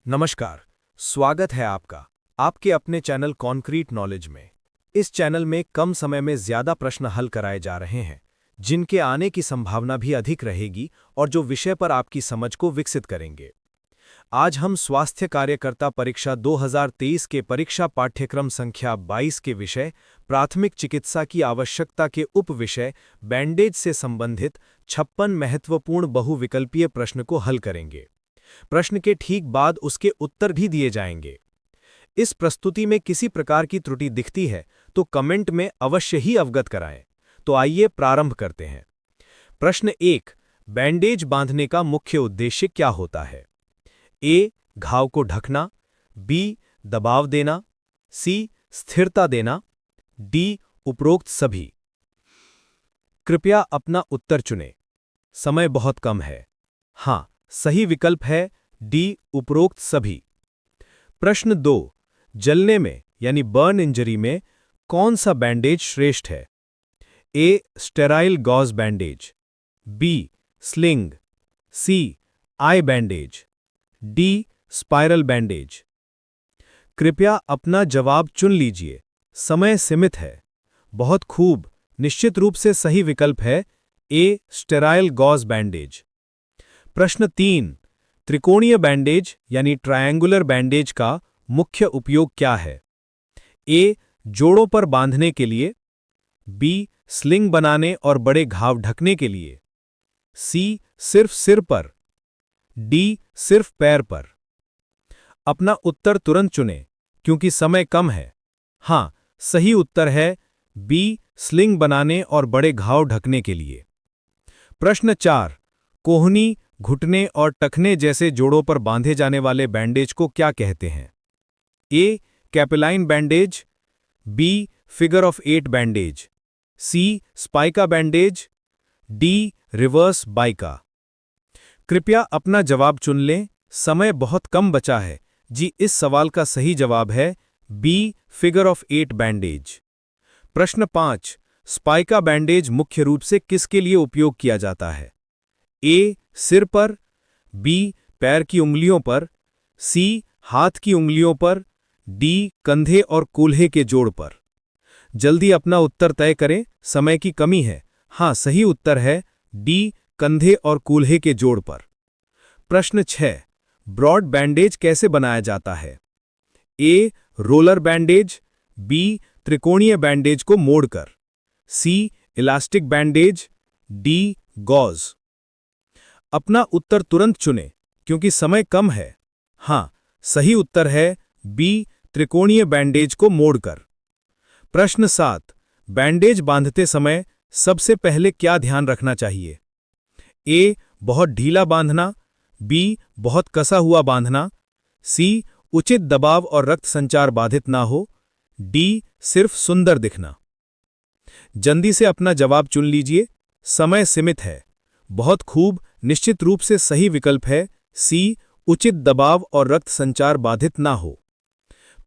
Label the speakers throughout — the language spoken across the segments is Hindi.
Speaker 1: नमस्कार, स्वागत है आपका आपके अपने चैनल कॉन्क्रीट नॉलेज में। इस चैनल में कम समय में ज्यादा प्रश्न हल कराए जा रहे हैं, जिनके आने की संभावना भी अधिक रहेगी और जो विषय पर आपकी समझ को विकसित करेंगे। आज हम स्वास्थ्य कार्यकर्ता परीक्षा 2023 के परीक्षा पाठ्यक्रम संख्या 22 के विषय प्राथमिक चिकित्सा की आवश्यकता के उपविषय बैंडेज से संबंधित 56 महत्वपूर्ण बहुविकल्पीय प्रश्न को हल करेंगे। प्रश्न के ठीक बाद उसके उत्तर भी दिए जाएंगे। इस प्रस्तुति में किसी प्रकार की त्रुटि दिखती है तो कमेंट में अवश्य ही अवगत कराएं। तो आइए प्रारंभ करते हैं। प्रश्न 1, बैंडेज बांधने का मुख्य उद्देश्य क्या होता है? ए, घाव को ढकना, बी, दबाव देना, सी, स्थिरता देना, डी, उपरोक्त सभी। कृपया अपना उत्तर चुनें। समय बहुत कम है। हाँ, सही विकल्प है डी, उपरोक्त सभी। प्रश्न 2, जलने में यानी बर्न इंजरी में कौन सा बैंडेज श्रेष्ठ है? A, sterile gauze bandage, B, sling, C, eye bandage, D, spiral bandage. कृपया अपना जवाब चुन लीजिए। समय सीमित है। बहुत खूब, निश्चित रूप से सही विकल्प है ए, स्टेराइल गॉज बैंडेज। प्रश्न 3, त्रिकोणीय बैंडेज यानी ट्रायंगुलर बैंडेज का मुख्य उपयोग क्या है? ए, जोड़ों पर बांधने के लिए, बी, स्लिंग बनाने और बड़े घाव ढकने के लिए, सी, सिर्फ सिर पर, डी, सिर्फ पैर पर। अपना उत्तर तुरंत चुनें क्योंकि समय कम है। हाँ, सही उत्तर है बी, स्लिंग बनाने और बड़े घाव ढकने के लिए। प्रश्न 4, कोहनी, घुटने और टखने जैसे जोड़ों पर बांधे जाने वाले बैंडेज को क्या कहते हैं? A, capeline bandage, B, figure of 8 bandage, C, spica bandage, D, reverse बाइका। कृपया अपना जवाब चुन लें। समय बहुत कम बचा है। जी, इस सवाल का सही जवाब है बी, फिगर ऑफ 8 बैंडेज। प्रश्न 5, स्पाइका बैंडेज मुख्य रूप से किसके लिए उपयोग किया जाता है? ए, सिर पर, बी, पैर की उंगलियों पर, सी, हाथ की उंगलियों पर, डी, कंधे और कूल्हे के जोड़ पर। जल्दी अपना उत्तर तय करें, समय की कमी है। हाँ, सही उत्तर है डी, कंधे और कूल्हे के जोड़ पर। प्रश्न 6, ब्रॉड बैंडेज कैसे बनाया जाता है? ए, रोलर बैंडेज, बी, त्रिकोणीय बैंडेज को मोड़कर, सी, इलास्टिक बैंडेज, डी, गॉज। अपना उत्तर तुरंत चुनें क्योंकि समय कम है। हाँ, सही उत्तर है बी, त्रिकोणीय बैंडेज को मोड़कर। प्रश्न 7, बैंडेज बांधते समय सबसे पहले क्या ध्यान रखना चाहिए? ए, बहुत ढीला बांधना, बी, बहुत कसा हुआ बांधना, सी, उचित दबाव और रक्त संचार बाधित ना हो, डी, सिर्फ सुंदर दिखना। जल्दी से अपना जवाब चुन लीजिए। समय सीमित है। बहुत खूब, निश्चित रूप से सही विकल्प है सी, उचित दबाव और रक्त संचार बाधित ना हो।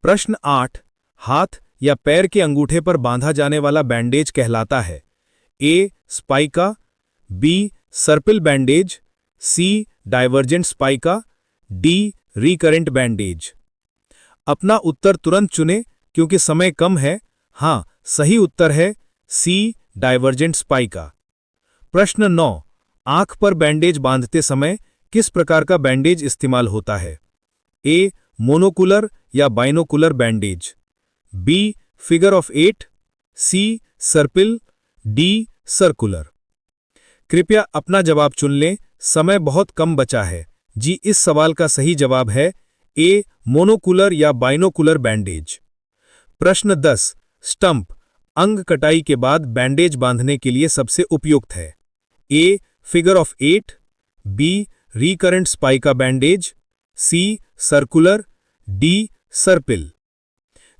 Speaker 1: प्रश्न 8, हाथ या पैर के अंगूठे पर बांधा जाने वाला बैंडेज कहलाता है? ए, स्पाइका, बी, सर्पिल बैंडेज, सी, डाइवर्जेंट स्पाइका, डी, रिकरेंट बैंडेज। अपना उत्तर तुरंत चुनें क्योंकि समय कम है। हाँ, सही उत्तर है सी, डाइवर्जेंट स्पाइका। प्रश्न 9, आंख पर बैंडेज बांधते समय किस प्रकार का बैंडेज इस्तेमाल होता है? ए, मोनोकुलर या binocular bandage, B, figure of 8, C, सर्पिल, डी, सर्कुलर। कृपया अपना जवाब चुन लें। समय बहुत कम बचा है। जी, इस सवाल का सही जवाब है ए, मोनोकुलर या बाइनोकुलर बैंडेज। प्रश्न 10, स्टंप, अंग कटाई के बाद बैंडेज बांधने के लिए सबसे उपयुक्त है? A, figure of 8, B, recurrent spica bandage, C, circular, D, सर्पिल।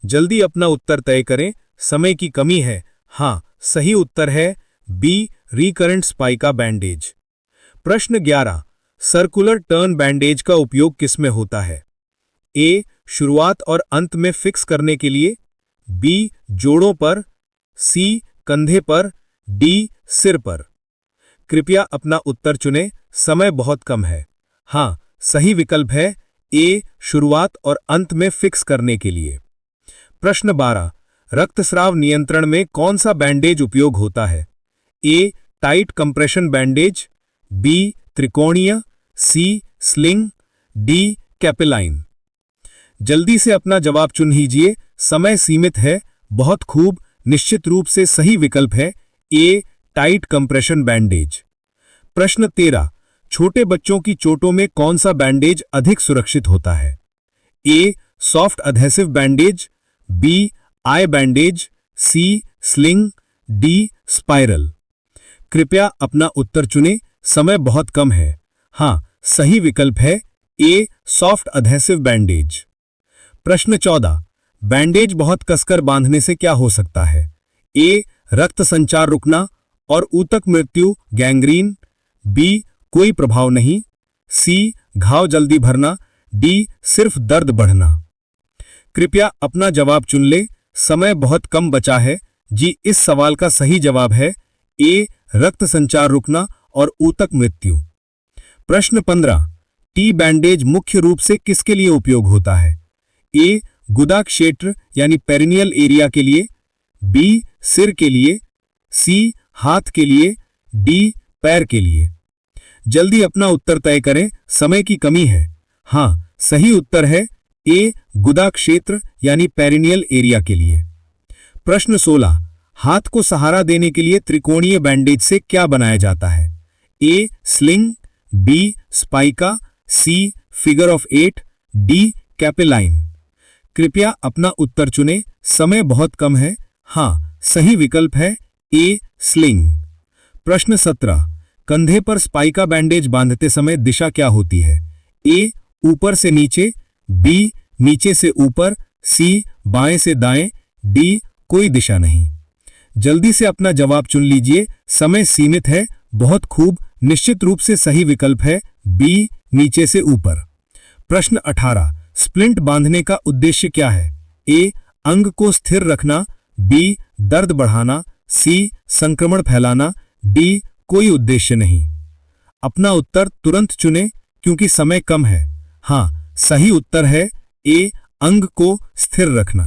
Speaker 1: जल्दी अपना उत्तर तय करें, समय की कमी है। हाँ, सही उत्तर है बी, रिकरेंट स्पाइका बैंडेज। प्रश्न 11, सर्कुलर टर्न बैंडेज का उपयोग किसमें होता है? ए, शुरुआत और अंत में फिक्स करने के लिए, बी, जोड़ों पर, सी, कंधे पर, डी, सिर पर। कृपया अपना उत्तर चुनें। समय बहुत कम है। हाँ, सही विकल्प है ए शुरुआत और अंत में फिक्स करने के लिए। प्रश्न 12 रक्तस्राव नियंत्रण में कौन सा बैंडेज उपयोग होता है? A tight compression bandage, B त्रिकोणीय, सी स्लिंग, डी कैपेलाइन। जल्दी से अपना जवाब चुन लीजिए, समय सीमित है। बहुत खूब, निश्चित रूप से सही विकल्प है ए टाइट कंप्रेशन बैंडेज। प्रश्न 13 छोटे बच्चों की चोटों में कौन सा बैंडेज अधिक सुरक्षित होता है? A soft adhesive bandage, B eye bandage, C sling, D spiral. कृपया अपना उत्तर चुनें, समय बहुत कम है। हां, सही विकल्प है ए सॉफ्ट अधेसिव बैंडेज। प्रश्न 14 बैंडेज बहुत कसकर बांधने से क्या हो सकता है? ए रक्त संचार रुकना और ऊतक मृत्यु गैंग्रीन, बी कोई प्रभाव नहीं, सी घाव जल्दी भरना, डी सिर्फ दर्द बढ़ना। कृपया अपना जवाब चुन ले, समय बहुत कम बचा है। जी, इस सवाल का सही जवाब है ए रक्त संचार रुकना और ऊतक मृत्यु। प्रश्न 15 टी बैंडेज मुख्य रूप से किसके लिए उपयोग होता है? ए गुदा क्षेत्र यानी पेरिनियल एरिया के लिए, बी सिर के लिए, सी हाथ के लिए, डी पैर के लिए। जल्दी अपना उत्तर तय करें, समय की कमी है। हां, सही उत्तर है ए गुदा क्षेत्र यानी पेरिनियल एरिया के लिए। प्रश्न 16 हाथ को सहारा देने के लिए त्रिकोणीय बैंडेज से क्या बनाया जाता है? A sling, B spica, C figure of 8, D capeline. कृपया अपना उत्तर चुनें, समय बहुत कम है। हां, सही विकल्प है ए स्लिंग। प्रश्न 17 कंधे पर स्पाइका बैंडेज बांधते समय दिशा क्या होती है? ए ऊपर से नीचे, बी नीचे से ऊपर, सी बाएं से दाएं, डी कोई दिशा नहीं। जल्दी से अपना जवाब चुन लीजिए, समय सीमित है। बहुत खूब, निश्चित रूप से सही विकल्प है बी नीचे से ऊपर। प्रश्न 18 स्प्लिंट बांधने का उद्देश्य क्या है? ए अंग को स्थिर रखना, बी दर्द बढ़ाना, सी संक्रमण फैलाना, डी कोई उद्देश्य नहीं। अपना उत्तर तुरंत चुनें क्योंकि समय कम है। हां, सही उत्तर है ए अंग को स्थिर रखना।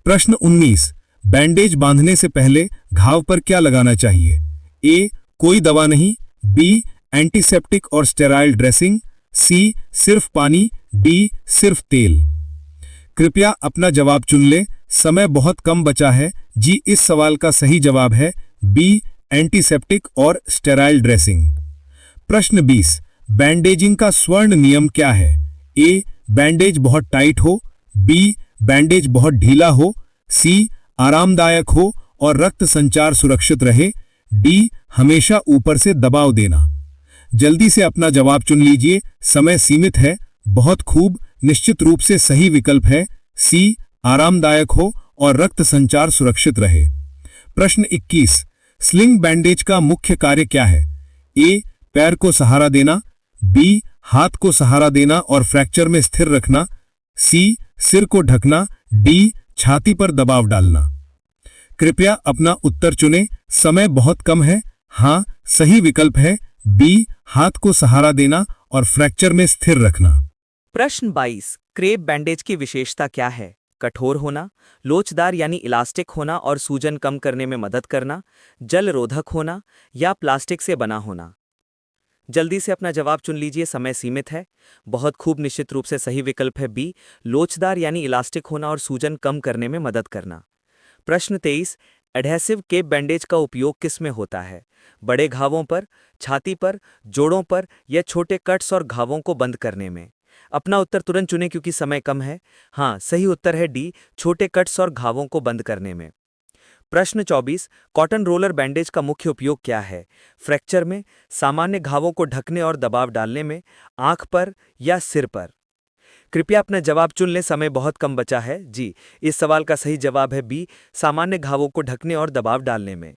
Speaker 1: प्रश्न 19 बैंडेज बांधने से पहले घाव पर क्या लगाना चाहिए? ए कोई दवा नहीं, बी एंटीसेप्टिक और स्टेराइल ड्रेसिंग, सी सिर्फ पानी, डी सिर्फ तेल। कृपया अपना जवाब चुन लें, समय बहुत कम बचा है। जी, इस सवाल का सही जवाब है बी एंटीसेप्टिक और स्टेराइल ड्रेसिंग। प्रश्न 20 बैंडेजिंग का स्वर्ण नियम क्या है? ए बैंडेज बहुत टाइट हो, बी बैंडेज बहुत ढीला हो, सी आरामदायक हो और रक्त संचार सुरक्षित रहे, डी हमेशा ऊपर से दबाव देना। जल्दी से अपना जवाब चुन लीजिए, समय सीमित है। बहुत खूब, निश्चित रूप से सही विकल्प है सी आरामदायक हो और रक्त संचार सुरक्षित रहे। प्रश्न 21 स्लिंग बैंडेज का मुख्य कार्य क्या है? ए पैर को सहारा देना, बी हाथ को सहारा देना और फ्रैक्चर में स्थिर रखना, सी सिर को ढकना, डी छाती पर दबाव डालना। कृपया अपना उत्तर चुनें, समय बहुत कम है। हां, सही विकल्प है बी हाथ को सहारा देना और फ्रैक्चर में स्थिर रखना।
Speaker 2: प्रश्न 22 क्रेप बैंडेज की विशेषता क्या है? कठोर होना, लोचदार यानी इलास्टिक होना और सूजन कम करने में मदद करना, जल रोधक होना या प्लास्टिक से बना होना। जल्दी से अपना जवाब चुन लीजिए, समय सीमित है। बहुत खूब, निश्चित रूप से सही विकल्प है बी लोचदार यानी इलास्टिक होना और सूजन कम करने में मदद करना। प्रश्न 23 एडहेसिव केप बैंडेज का उपयोग किस में होता है? बड़े घावों पर, छाती पर, जोड़ों पर या छोटे कट्स और घावों को बंद करने में। अपना उत्तर तुरंत चुनें क्योंकि समय कम है। हां, सही उत्तर है डी छोटे कट्स और घावों को बंद करने में। प्रश्न 24 कॉटन रोलर बैंडेज का मुख्य उपयोग क्या है? फ्रैक्चर में, सामान्य घावों को ढकने और दबाव डालने में, आंख पर या सिर पर। कृपया अपना जवाब चुन लें, समय बहुत कम बचा है। जी, इस सवाल का सही जवाब है बी सामान्य घावों को ढकने और दबाव डालने में।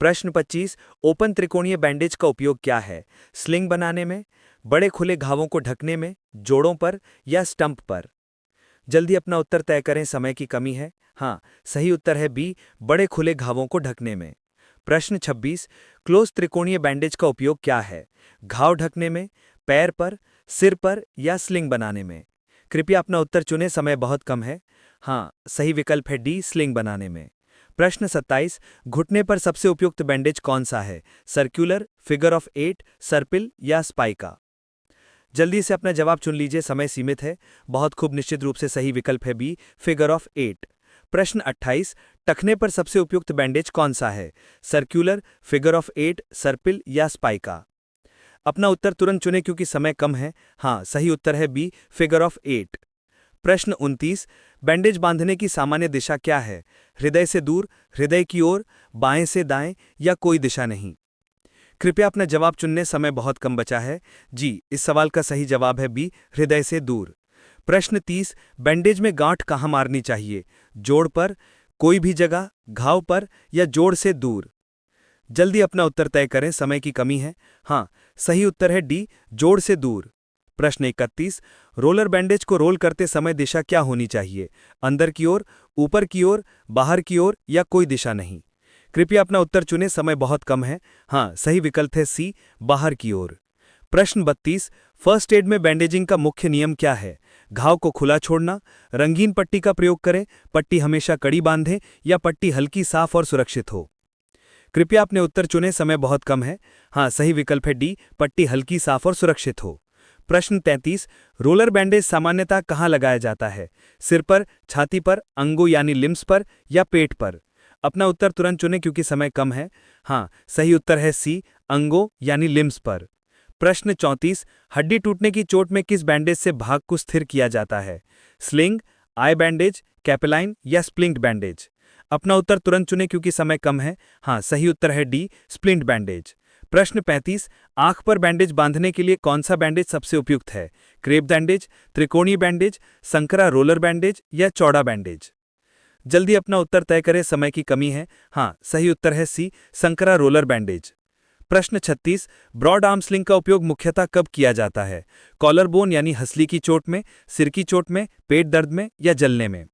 Speaker 2: प्रश्न 25 ओपन त्रिकोणीय बैंडेज का उपयोग क्या है? स्लिंग बनाने में, बड़े खुले घावों को ढकने में, जोड़ों पर या स्टंप पर। जल्दी अपना उत्तर तय करें, समय की कमी है। हाँ, सही उत्तर है बी बड़े खुले घावों को ढकने में। प्रश्न 26 क्लोज त्रिकोणीय बैंडेज का उपयोग क्या है? घाव ढकने में, पैर पर, सिर पर या स्लिंग बनाने में। कृपया अपना उत्तर चुनें, समय बहुत कम है। हाँ, सही विकल्प है डी, स्लिंग बनाने में। प्रश्न 27, घुटने पर सबसे उपयुक्त बैंडेज कौन सा है? सर्कुलर, फिगर ऑफ 8, सर्पिल या स्पाइका? जल्दी से अपना जवाब चुन लीजिए, समय सीमित है। बहुत खूब, निश्चित रूप से सही विकल्प है बी, फिगर ऑफ 8। प्रश्न 28, टखने पर सबसे उपयुक्त बैंडेज कौन सा है? सर्कुलर, फिगर ऑफ 8, सर्पिल या स्पाइका? अपना उत्तर तुरंत चुनें क्योंकि समय कम है। हाँ, सही उत्तर है बी, फिगर ऑफ 8। प्रश्न 29, बैंडेज बांधने की सामान्य दिशा क्या है? हृदय से दूर, हृदय की ओर, बाएं से दाएं या कोई दिशा नहीं? कृपया अपना जवाब चुनने, समय बहुत कम बचा है। जी, इस सवाल का सही जवाब है बी, हृदय से दूर। प्रश्न 30, बैंडेज में गांठ कहाँ मारनी चाहिए? जोड़ पर, कोई भी जगह, घाव पर या जोड़ से दूर? जल्दी अपना उत्तर तय करें, समय की कमी है। हाँ, सही उत्तर है डी, जोड़ से दूर। प्रश्न 31, रोलर बैंडेज को रोल करते समय दिशा क्या होनी चाहिए? अंदर की ओर, ऊपर की ओर, बाहर की ओर या कोई दिशा नहीं? कृपया अपना उत्तर चुनें, समय बहुत कम है। हाँ, सही विकल्प है सी, बाहर की ओर। प्रश्न 32, फर्स्ट एड में बैंडेजिंग का मुख्य नियम क्या है? घाव को खुला छोड़ना, रंगीन पट्टी का प्रयोग करें, पट्टी हमेशा कड़ी बांधें या पट्टी हल्की, साफ और सुरक्षित हो? कृपया अपने उत्तर चुनें, समय बहुत कम है। हाँ, सही विकल्प है डी, पट्टी हल्की, साफ और सुरक्षित हो। प्रश्न 33, रोलर बैंडेज सामान्यतः कहाँ लगाया जाता है? सिर पर, छाती पर, अंगों यानी लिम्स पर या पेट पर? अपना उत्तर तुरंत चुनें क्योंकि समय कम है। हाँ, सही उत्तर है सी, अंगों यानी लिम्स पर। प्रश्न 34, हड्डी टूटने की चोट में किस बैंडेज से भाग को स्थिर किया जाता है? स्लिंग, आई बैंडेज, कैपेलाइन या स्प्लिंट बैंडेज? अपना उत्तर तुरंत चुनें क्योंकि समय कम है। हाँ, सही उत्तर है डी, स्प्लिंट बैंडेज। प्रश्न 35, आंख पर बैंडेज बांधने के लिए कौन सा बैंडेज सबसे उपयुक्त है? क्रेप बैंडेज, त्रिकोणीय बैंडेज, संकरा रोलर बैंडेज या चौड़ा बैंडेज? जल्दी अपना उत्तर तय करें, समय की कमी है। हाँ, सही उत्तर है सी, संकरा रोलर बैंडेज। प्रश्न 36, ब्रॉड आर्म स्लिंग का उपयोग मुख्यतः कब किया जाता है? कॉलर बोन यानी हंसली की चोट में, सिर की चोट में, पेट दर्द में या जलने में?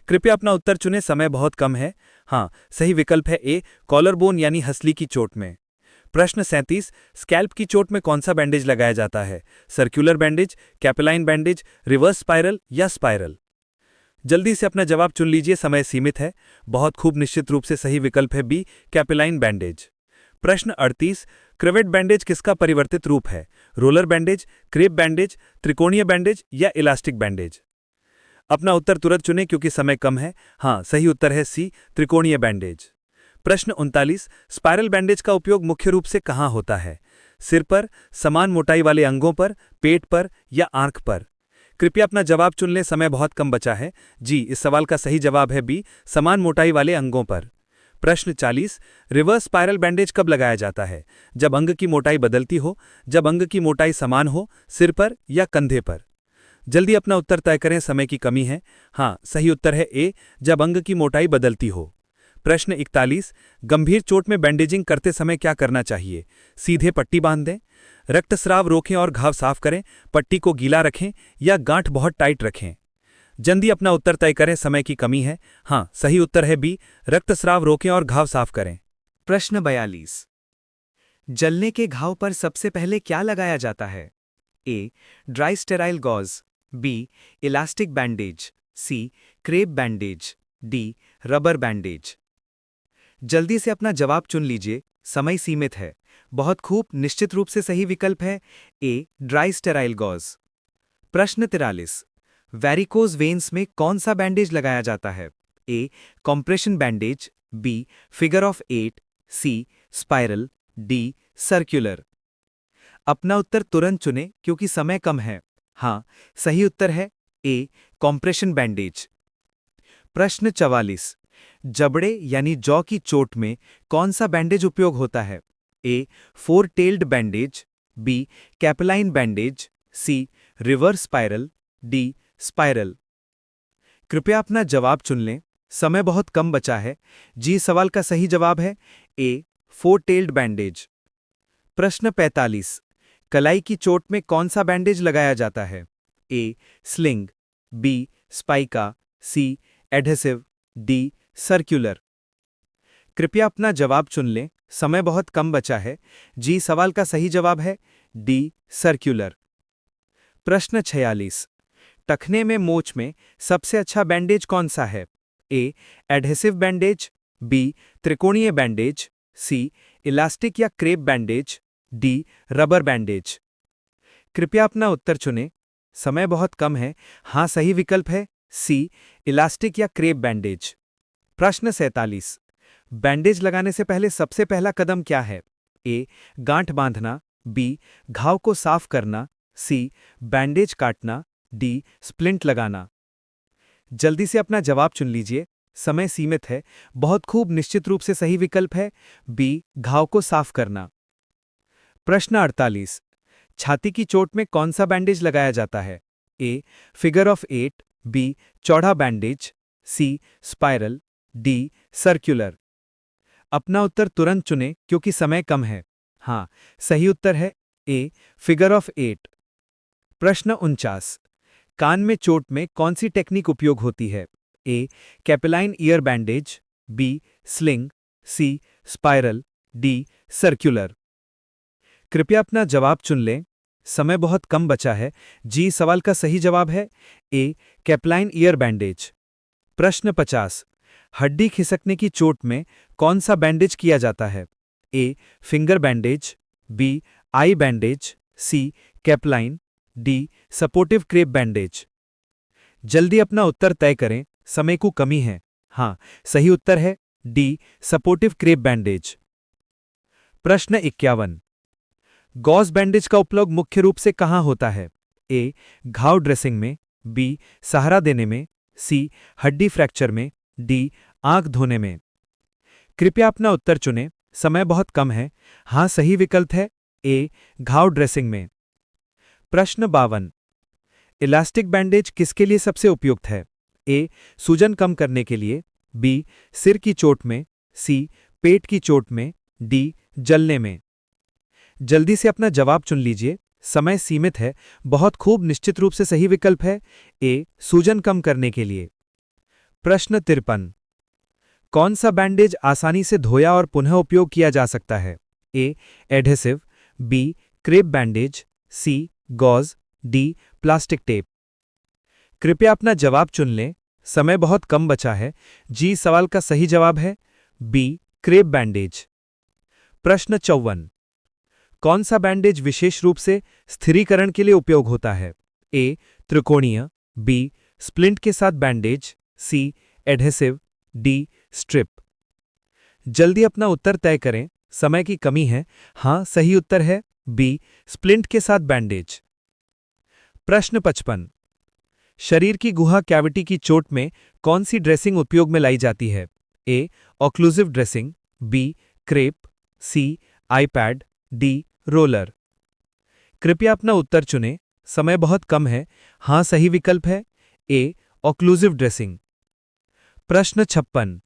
Speaker 2: कृपया अपना उत्तर चुनें, समय बहुत कम है। हाँ, सही विकल्प है ए, कॉलर बोन यानी हंसली की चोट में। प्रश्न 37, स्कैल्प की चोट में कौन सा बैंडेज लगाया जाता है? Circular bandage, capeline bandage, reverse spiral या स्पाइरल? जल्दी से अपना जवाब चुन लीजिए, समय सीमित है। बहुत खूब, निश्चित रूप से सही विकल्प है बी, कैपेलाइन बैंडेज। प्रश्न 38, क्रेवेट बैंडेज किसका परिवर्तित रूप है? रोलर बैंडेज, क्रेप बैंडेज, त्रिकोणीय बैंडेज या इलास्टिक बैंडेज? अपना उत्तर तुरंत चुनें क्योंकि समय कम है। हाँ, सही उत्तर है सी, त्रिकोणीय बैंडेज। प्रश्न 39, स्पाइरल बैंडेज का उपयोग मुख्य रूप से कहाँ होता है? सिर पर, समान मोटाई वाले अंगों पर, पेट पर या आंख पर? कृपया अपना जवाब चुन लें, समय बहुत कम बचा है। जी, इस सवाल का सही जवाब है बी, समान मोटाई वाले अंगों पर। प्रश्न 40, रिवर्स स्पाइरल बैंडेज कब लगाया जाता है? जब अंग की मोटाई बदलती हो, जब अंग की मोटाई समान हो, सिर पर या कंधे पर? जल्दी अपना उत्तर तय करें, समय की कमी है। हाँ, सही उत्तर है ए, जब अंग की मोटाई बदलती हो। प्रश्न 41, गंभीर चोट में बैंडेजिंग करते समय क्या करना चाहिए? सीधे पट्टी बांध दें, रक्तस्राव रोकें और घाव साफ करें, पट्टी को गीला रखें या गांठ बहुत टाइट रखें? जल्दी अपना उत्तर तय करें, समय की कमी है। हाँ, सही उत्तर है बी, रक्तस्राव रोकें और घाव साफ करें।
Speaker 3: प्रश्न 42, जलने के घाव पर सबसे पहले क्या लगाया जाता है? A, dry sterile gauze, B, elastic bandage, C, crepe bandage, D, rubber bandage? जल्दी से अपना जवाब चुन लीजिए, समय सीमित है। बहुत खूब, निश्चित रूप से सही विकल्प है ए, ड्राई स्टेराइल गॉज। प्रश्न 43, वैरिकोज वेन्स में कौन सा बैंडेज लगाया जाता है? A, compression bandage, B, figure of 8, C, spiral, D, circular? अपना उत्तर तुरंत चुनें क्योंकि समय कम है। हाँ, सही उत्तर है ए, कॉम्प्रेशन बैंडेज। प्रश्न 44, जबड़े यानी जॉ की चोट में कौन सा बैंडेज उपयोग होता है? A, four tailed bandage, B, capeline bandage, C, reverse spiral, D, spiral? कृपया अपना जवाब चुन लें, समय बहुत कम बचा है। जी, सवाल का सही जवाब है ए, फोर टेल्ड बैंडेज। प्रश्न 45, कलाई की चोट में कौन सा बैंडेज लगाया जाता है? A, sling, B, spica, C, adhesive, D, circular? कृपया अपना जवाब चुन लें, समय बहुत कम बचा है। जी, सवाल का सही जवाब है डी, सर्कुलर। प्रश्न 46, टखने में मोच में सबसे अच्छा बैंडेज कौन सा है? ए एडहेसिव बैंडेज, बी त्रिकोणीय बैंडेज, सी इलास्टिक या crepe bandage, D rubber bandage. कृपया अपना उत्तर चुनें। समय बहुत कम है। हाँ, सही विकल्प है सी इलास्टिक या क्रेप बैंडेज। प्रश्न 47। बैंडेज लगाने से पहले सबसे पहला कदम क्या है? ए गांठ बांधना, बी घाव को साफ करना, सी बैंडेज काटना, डी स्प्लिंट लगाना। जल्दी से अपना जवाब चुन लीजिए, समय सीमित है। बहुत खूब, निश्चित रूप से सही विकल्प है बी घाव को साफ करना। प्रश्न 48। छाती की चोट में कौन सा बैंडेज लगाया जाता है? ए फिगर ऑफ 8, बी चौड़ा बैंडेज, सी स्पाइरल, डी सर्कुलर। अपना उत्तर तुरंत चुनें क्योंकि समय कम है। हाँ, सही उत्तर है ए फिगर ऑफ 8। प्रश्न 49। कान में चोट में कौन सी टेक्निक उपयोग होती है? ए कैपेलाइन ईयर बैंडेज, बी स्लिंग, सी स्पाइरल, डी सर्कुलर। कृपया अपना जवाब चुन लें। समय बहुत कम बचा है। जी, सवाल का सही जवाब है ए कैपेलाइन ईयर बैंडेज। प्रश्न 50। हड्डी खिसकने की चोट में कौन सा बैंडेज किया जाता है? A finger bandage, B eye bandage, C capeline, D supportive crepe bandage. जल्दी अपना उत्तर तय करें, समय को कमी है। हाँ, सही उत्तर है डी सपोर्टिव क्रेप बैंडेज। प्रश्न 51। गॉज बैंडेज का उपयोग मुख्य रूप से कहां होता है? ए घाव ड्रेसिंग में, बी सहारा देने में, सी हड्डी फ्रैक्चर में, डी आंख धोने में। कृपया अपना उत्तर चुनें, समय बहुत कम है। हाँ, सही विकल्प है ए घाव ड्रेसिंग में। प्रश्न 52। इलास्टिक बैंडेज किसके लिए सबसे उपयुक्त है? ए सूजन कम करने के लिए, बी सिर की चोट में, सी पेट की चोट में, डी जलने में। जल्दी से अपना जवाब चुन लीजिए, समय सीमित है। बहुत खूब, निश्चित रूप से सही विकल्प है ए सूजन कम करने के लिए। प्रश्न 53। कौन सा बैंडेज आसानी से धोया और पुनः उपयोग किया जा सकता है? ए एडहेसिव, बी क्रेप बैंडेज, सी गॉज, डी प्लास्टिक टेप। कृपया अपना जवाब चुन लें, समय बहुत कम बचा है। जी, सवाल का सही जवाब है बी क्रेप बैंडेज। प्रश्न 54। कौन सा बैंडेज विशेष रूप से स्थिरीकरण के लिए उपयोग होता है? ए त्रिकोणीय, बी स्प्लिंट के साथ बैंडेज, सी एडहेसिव, डी स्ट्रिप। जल्दी अपना उत्तर तय करें, समय की कमी है। हाँ, सही उत्तर है बी स्प्लिंट के साथ बैंडेज। प्रश्न 55। शरीर की गुहा कैविटी की चोट में कौन सी ड्रेसिंग उपयोग में लाई जाती है? ए ऑक्लूसिव ड्रेसिंग, बी क्रेप, सी आईपैड, डी रोलर। कृपया अपना उत्तर चुनें, समय बहुत कम है। हाँ, सही विकल्प है ए ऑक्लूसिव ड्रेसिंग। प्रश्न 56।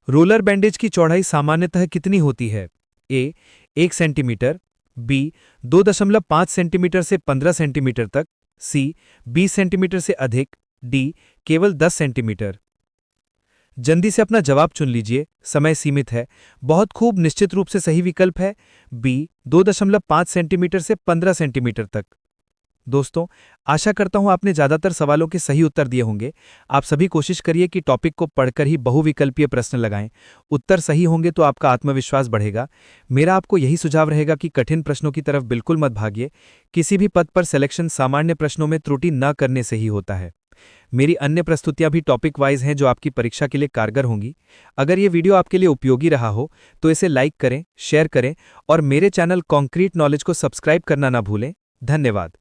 Speaker 3: रोलर बैंडेज की चौड़ाई सामान्यतः कितनी होती है? ए 1 सेंटीमीटर, बी 2.5 सेंटीमीटर से 15 सेंटीमीटर तक, सी 20 सेंटीमीटर से अधिक, डी केवल 10 सेंटीमीटर। जल्दी से अपना जवाब चुन लीजिए, समय सीमित है। बहुत खूब, निश्चित रूप से सही विकल्प है बी 2.5 सेंटीमीटर से 15 सेंटीमीटर तक। दोस्तों, आशा करता हूं आपने ज्यादातर सवालों के सही उत्तर दिए होंगे। आप सभी कोशिश करिए कि टॉपिक को पढ़कर ही बहुविकल्पीय प्रश्न लगाएं। उत्तर सही होंगे तो आपका आत्मविश्वास बढ़ेगा। मेरा आपको यही सुझाव रहेगा कि कठिन प्रश्नों की तरफ बिल्कुल मत भागिए। किसी भी पद पर सिलेक्शन सामान्य प्रश्नों में त्रुटि न करने से ही होता है। मेरी अन्य प्रस्तुतियां भी टॉपिक वाइज हैं जो आपकी परीक्षा के लिए कारगर होंगी। अगर ये वीडियो आपके लिए उपयोगी रहा हो तो इसे लाइक करें, शेयर करें और मेरे चैनल कॉन्क्रीट नॉलेज को सब्सक्राइब करना ना भूलें। धन्यवाद।